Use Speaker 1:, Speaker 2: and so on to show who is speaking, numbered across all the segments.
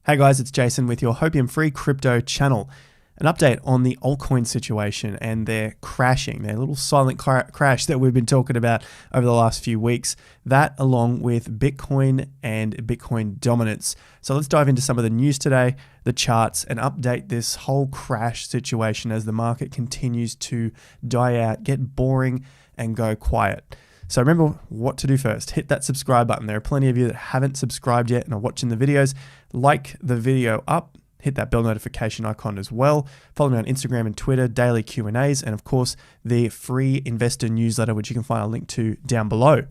Speaker 1: Hey guys, it's Jason with your Hopium Free Crypto channel. An update on the altcoin situation and their crashing, their little silent crash that we've been talking about over the last few weeks. That along with Bitcoin and Bitcoin dominance. So let's dive into some of the news today, the charts, and update this whole crash situation as the market continues to die out, get boring, and go quiet. So remember what to do first. Hit that subscribe button. There are plenty of you that haven't subscribed yet and are watching the videos. Like the video up, hit that bell notification icon as well. Follow me on Instagram and Twitter, daily Q&As, and of course, the free investor newsletter, which you can find a link to down below.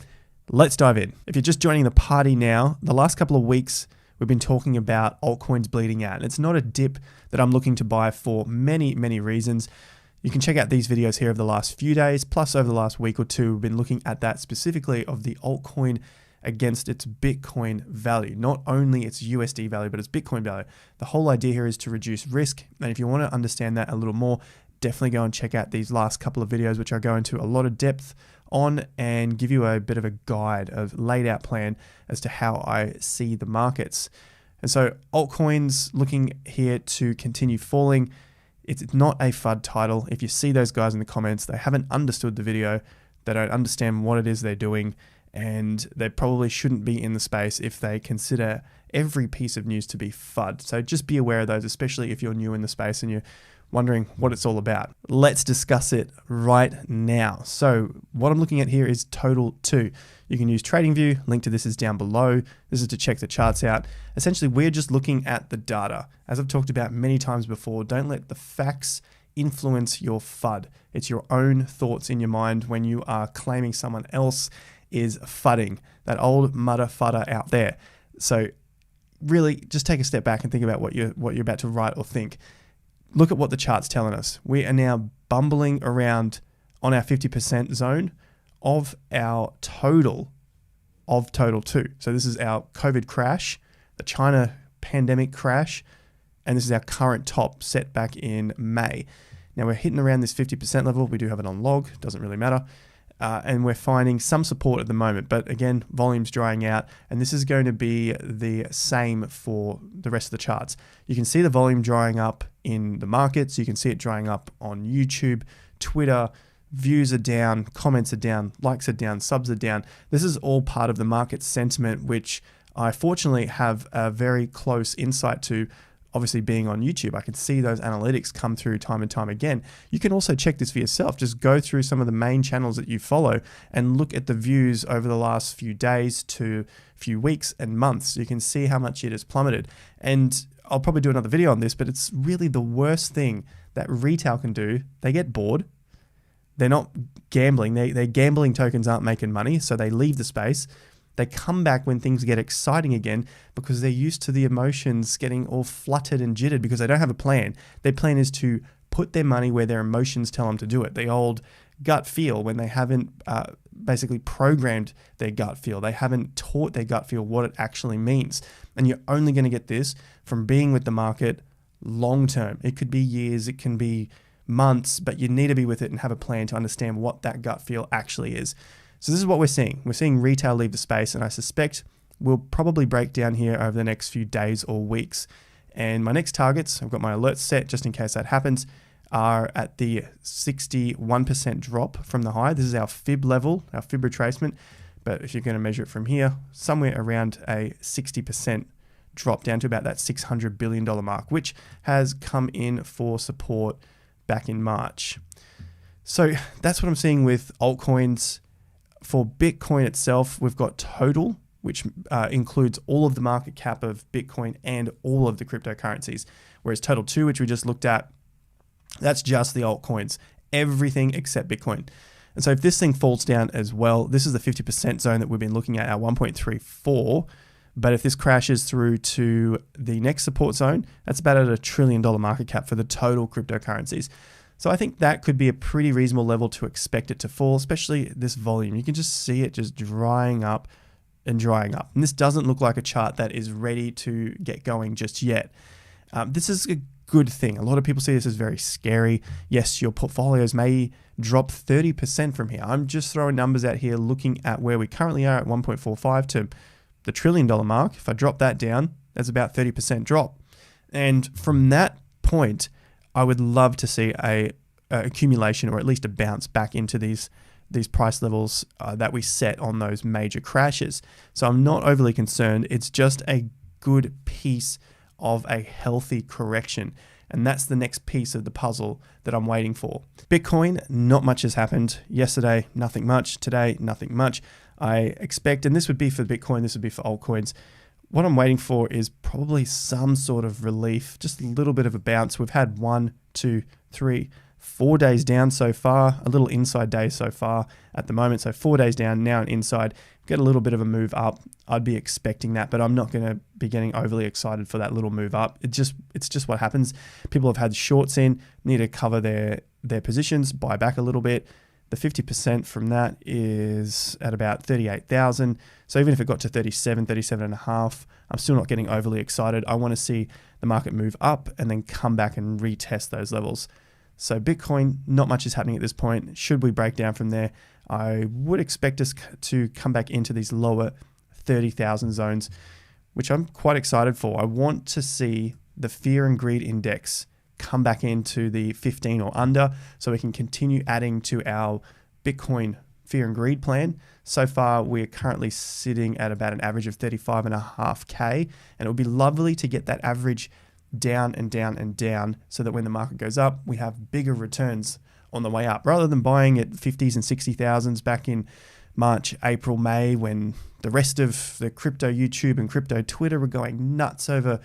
Speaker 1: Let's dive in. If you're just joining the party now, the last couple of weeks, we've been talking about altcoins bleeding out. And it's not a dip that I'm looking to buy for many, many reasons. You can check out these videos here over the last few days, plus over the last week or two, we've been looking at that specifically of the altcoin against its Bitcoin value, not only its USD value, but its Bitcoin value. The whole idea here is to reduce risk. And if you want to understand that a little more, definitely go and check out these last couple of videos, which I go into a lot of depth on and give you a bit of a guide, of laid out plan as to how I see the markets. And so altcoins looking here to continue falling. It's not a FUD title. If you see those guys in the comments, they haven't understood the video. They don't understand what it is they're doing, and they probably shouldn't be in the space if they consider every piece of news to be FUD. So just be aware of those, especially if you're new in the space and you're wondering what it's all about. Let's discuss it right now. So what I'm looking at here is Total 2. You can use TradingView. Link to this is down below. This is to check the charts out. Essentially, we're just looking at the data. As I've talked about many times before, don't let the facts influence your FUD. It's your own thoughts in your mind when you are claiming someone else is fudding, that old mudder fudder out there. So really just take a step back and think about what you're about to write or think. Look at what the chart's telling us. We are now bumbling around on our 50% zone of our total of Total 2. So this is our COVID crash, the China pandemic crash, and this is our current top set back in May. Now we're hitting around this 50% level. We do have it on log, doesn't really matter. And we're finding some support at the moment, but again, volume's drying out, and this is going to be the same for the rest of the charts. You can see the volume drying up in the markets. You can see it drying up on YouTube, Twitter. Views are down, comments are down, likes are down, subs are down. This is all part of the market sentiment, which I fortunately have a very close insight to. Obviously being on YouTube, I can see those analytics come through time and time again. You can also check this for yourself. Just go through some of the main channels that you follow and look at the views over the last few days to few weeks and months. You can see how much it has plummeted. And I'll probably do another video on this, but it's really the worst thing that retail can do. They get bored. They're not gambling. Their gambling tokens aren't making money, so they leave the space. They come back when things get exciting again because they're used to the emotions getting all fluttered and jittered because they don't have a plan. Their plan is to put their money where their emotions tell them to do it. The old gut feel, when they haven't basically programmed their gut feel. They haven't taught their gut feel what it actually means. And you're only going to get this from being with the market long term. It could be years, it can be months, but you need to be with it and have a plan to understand what that gut feel actually is. So this is what we're seeing. We're seeing retail leave the space, and I suspect we'll probably break down here over the next few days or weeks. And my next targets, I've got my alerts set just in case that happens, are at the 61% drop from the high. This is our fib level, our fib retracement. But if you're going to measure it from here, somewhere around a 60% drop down to about that $600 billion mark, which has come in for support back in March. So that's what I'm seeing with altcoins. For Bitcoin itself, we've got total, which includes all of the market cap of Bitcoin and all of the cryptocurrencies. Whereas Total 2, which we just looked at, that's just the altcoins, everything except Bitcoin. And so if this thing falls down as well, this is the 50% zone that we've been looking at, our 1.34. But if this crashes through to the next support zone, that's about at $1 trillion market cap for the total cryptocurrencies. So I think that could be a pretty reasonable level to expect it to fall, especially this volume. You can just see it just drying up and drying up. And this doesn't look like a chart that is ready to get going just yet. This is a good thing. A lot of people see this as very scary. Yes, your portfolios may drop 30% from here. I'm just throwing numbers out here looking at where we currently are at 1.45 to the $1 trillion mark. If I drop that down, There's about 30% drop. And from that point, I would love to see a accumulation, or at least a bounce back into these price levels that we set on those major crashes. So I'm not overly concerned. It's just a good piece of a healthy correction. And that's the next piece of the puzzle that I'm waiting for. Bitcoin, not much has happened. Yesterday, nothing much. Today, nothing much. I expect, and this would be for Bitcoin, this would be for altcoins, what I'm waiting for is probably some sort of relief, just a little bit of a bounce. We've had 1, 2, 3, 4 days down so far, a little inside day so far at the moment. So 4 days down, now an inside, get a little bit of a move up. I'd be expecting that, but I'm not going to be getting overly excited for that little move up. It's just what happens. People have had shorts in, need to cover their positions, buy back a little bit. The 50% from that is at about 38,000. So even if it got to 37 and a half, I'm still not getting overly excited. I want to see the market move up and then come back and retest those levels. So Bitcoin, not much is happening at this point. Should we break down from there, I would expect us to come back into these lower 30,000 zones, which I'm quite excited for. I want to see the fear and greed index come back into the 15 or under so we can continue adding to our Bitcoin fear and greed plan. So far, we're currently sitting at about an average of 35.5K, and it would be lovely to get that average down and down and down so that when the market goes up, we have bigger returns on the way up rather than buying at 50s and 60,000s back in March, April, May, when the rest of the crypto YouTube and crypto Twitter were going nuts over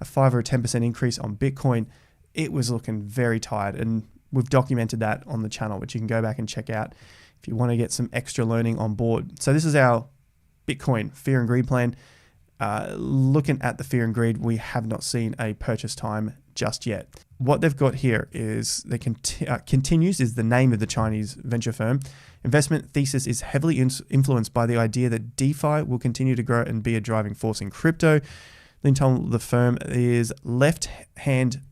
Speaker 1: a 5 or a 10% increase on Bitcoin. It was looking very tight, and we've documented that on the channel, which you can go back and check out if you want to get some extra learning on board. So this is our Bitcoin fear and greed plan. Looking at the fear and greed, we have not seen a purchase time just yet. What they've got here is continues is the name of the Chinese venture firm. Investment thesis is heavily influenced by the idea that DeFi will continue to grow and be a driving force in crypto. Then told the firm is left-hand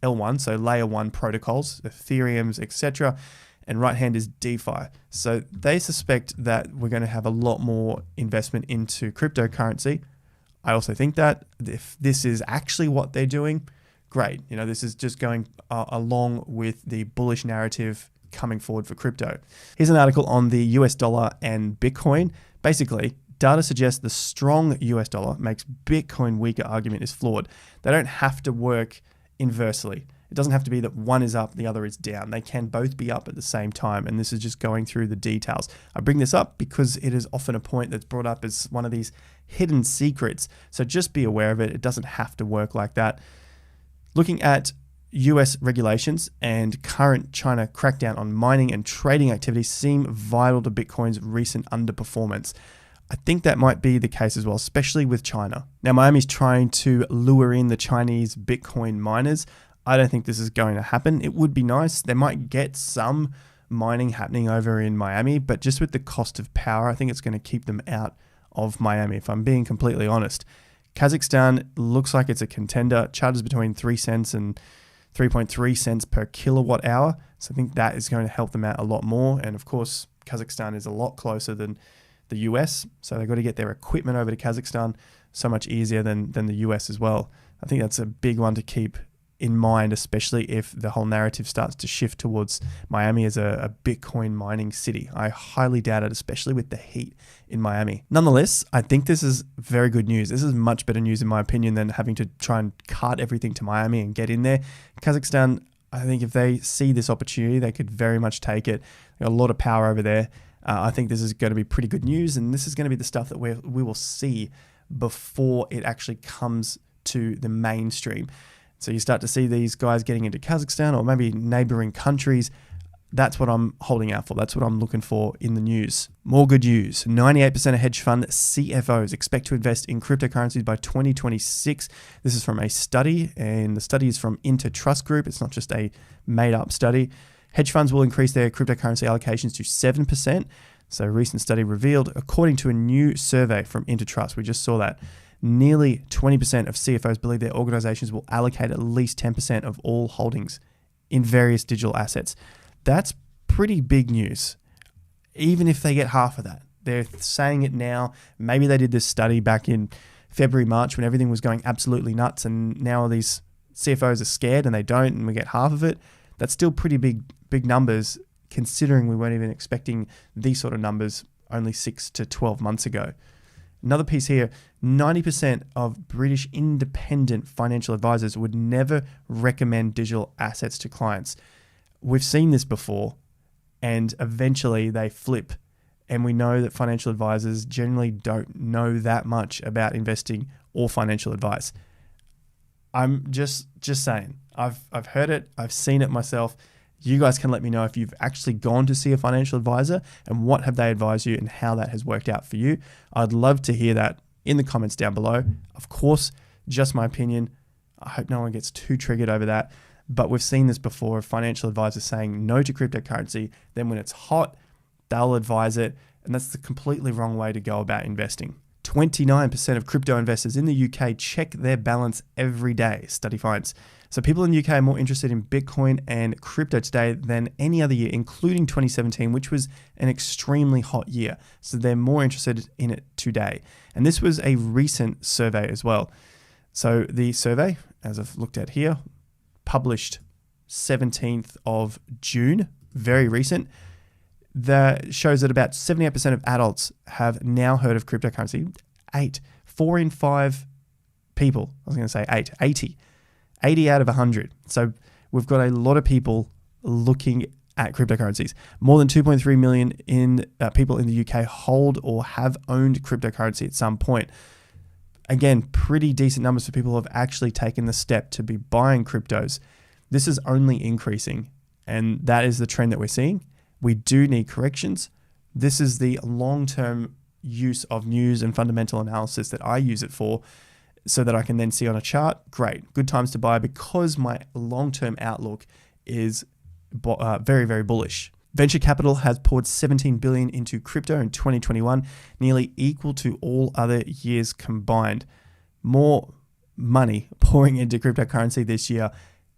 Speaker 1: L1, so layer 1 protocols, Ethereum's, etc., and right hand is DeFi. So they suspect that we're going to have a lot more investment into cryptocurrency. I also think that if this is actually what they're doing, great. You know, this is just going along with the bullish narrative coming forward for crypto. Here's an article on the US dollar and Bitcoin. Basically, data suggests the strong US dollar makes Bitcoin weaker argument is flawed. They don't have to work inversely. It doesn't have to be that one is up, the other is down. They can both be up at the same time, and this is just going through the details. I bring this up because it is often a point that's brought up as one of these hidden secrets, so just be aware of it. It doesn't have to work like that. Looking at US regulations and current China crackdown on mining and trading activities seem vital to Bitcoin's recent underperformance. I think that might be the case as well, especially with China. Now, Miami's trying to lure in the Chinese Bitcoin miners. I don't think this is going to happen. It would be nice. They might get some mining happening over in Miami, but just with the cost of power, I think it's going to keep them out of Miami, if I'm being completely honest. Kazakhstan looks like it's a contender. Charges between 3 cents and 3.3 cents per kilowatt hour. So I think that is going to help them out a lot more. And of course, Kazakhstan is a lot closer than the US. So they've got to get their equipment over to Kazakhstan so much easier than the US as well. I think that's a big one to keep in mind, especially if the whole narrative starts to shift towards Miami as a Bitcoin mining city. I highly doubt it, especially with the heat in Miami. Nonetheless, I think this is very good news. This is much better news in my opinion than having to try and cart everything to Miami and get in there. Kazakhstan, I think if they see this opportunity, they could very much take it. They've got a lot of power over there. I think this is going to be pretty good news, and this is going to be the stuff that we will see before it actually comes to the mainstream. So you start to see these guys getting into Kazakhstan or maybe neighboring countries. That's what I'm holding out for. That's what I'm looking for in the news. More good news. 98% of hedge fund CFOs expect to invest in cryptocurrencies by 2026. This is from a study, and the study is from Intertrust Group. It's not just a made-up study. Hedge funds will increase their cryptocurrency allocations to 7%. So a recent study revealed, according to a new survey from Intertrust, we just saw that, nearly 20% of CFOs believe their organizations will allocate at least 10% of all holdings in various digital assets. That's pretty big news, even if they get half of that. They're saying it now. Maybe they did this study back in February, March, when everything was going absolutely nuts, and now these CFOs are scared and they don't, and we get half of it. That's still pretty big numbers, considering we weren't even expecting these sort of numbers only 6 to 12 months ago. Another piece here, 90% of British independent financial advisors would never recommend digital assets to clients. We've seen this before, and eventually they flip. And we know that financial advisors generally don't know that much about investing or financial advice. I'm just saying, I've heard it, I've seen it myself. You guys can let me know if you've actually gone to see a financial advisor and what have they advised you and how that has worked out for you. I'd love to hear that in the comments down below. Of course, just my opinion. I hope no one gets too triggered over that. But we've seen this before, of financial advisors saying no to cryptocurrency. Then when it's hot, they'll advise it. And that's the completely wrong way to go about investing. 29% of crypto investors in the UK check their balance every day, study finds. So people in the UK are more interested in Bitcoin and crypto today than any other year, including 2017, which was an extremely hot year. So they're more interested in it today. And this was a recent survey as well. So the survey, as I've looked at here, published 17th of June, very recent, that shows that about 78% of adults have now heard of cryptocurrency. 4 in 5 people, I was going to say 80 out of 100. So we've got a lot of people looking at cryptocurrencies. More than 2.3 million people in the UK hold or have owned cryptocurrency at some point. Again, pretty decent numbers for people who have actually taken the step to be buying cryptos. This is only increasing, and that is the trend that we're seeing. We do need corrections. This is the long-term use of news and fundamental analysis that I use it for, so that I can then see on a chart, great, good times to buy, because my long-term outlook is very, very bullish. Venture capital has poured 17 billion into crypto in 2021, nearly equal to all other years combined. More money pouring into cryptocurrency this year.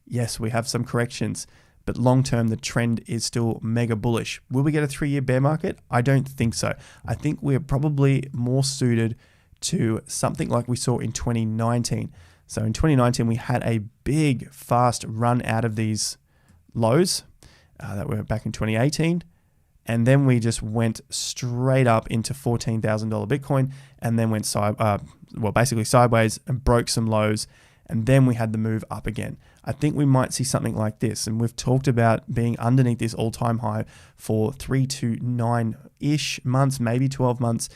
Speaker 1: Yes, we have some corrections, but long-term, the trend is still mega bullish. Will we get a 3-year bear market? I don't think so. I think we're probably more suited to something like we saw in 2019. So in 2019, we had a big, fast run out of these lows that were back in 2018. And then we just went straight up into $14,000 Bitcoin, and then went basically sideways and broke some lows. And then we had the move up again. I think we might see something like this. And we've talked about being underneath this all-time high for 3 to 9-ish months, maybe 12 months.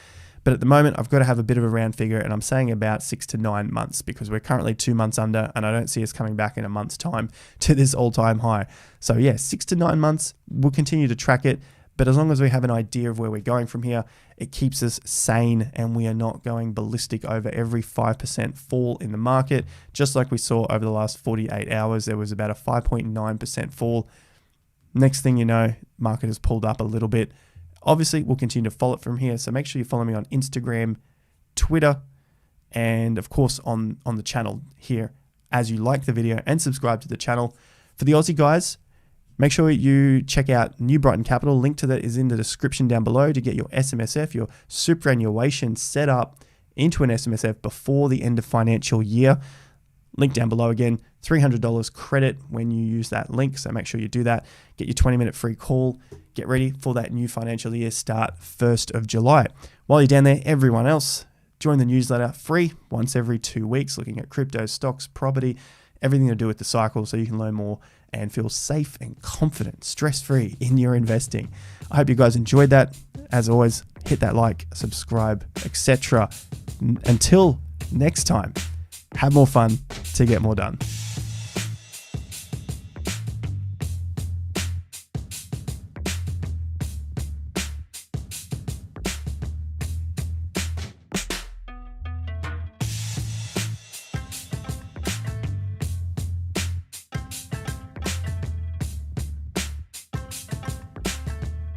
Speaker 1: But at the moment, I've got to have a bit of a round figure, and I'm saying about 6 to 9 months, because we're currently 2 months under, and I don't see us coming back in a month's time to this all-time high. So yeah, 6 to 9 months, we'll continue to track it. But as long as we have an idea of where we're going from here, it keeps us sane, and we are not going ballistic over every 5% fall in the market. Just like we saw over the last 48 hours, there was about a 5.9% fall. Next thing you know, market has pulled up a little bit. Obviously, we'll continue to follow it from here. So make sure you follow me on Instagram, Twitter, and of course on the channel here as you like the video, and subscribe to the channel. For the Aussie guys, make sure you check out New Brighton Capital. Link to that is in the description down below to get your SMSF, your superannuation set up into an SMSF before the end of financial year. Link down below again, $300 credit when you use that link. So make sure you do that. Get your 20-minute free call. Get ready for that new financial year start 1st of July. While you're down there, everyone else, join the newsletter free once every 2 weeks, looking at crypto, stocks, property, everything to do with the cycle, so you can learn more and feel safe and confident, stress-free in your investing. I hope you guys enjoyed that. As always, hit that like, subscribe, etc. Until next time, have more fun to get more done.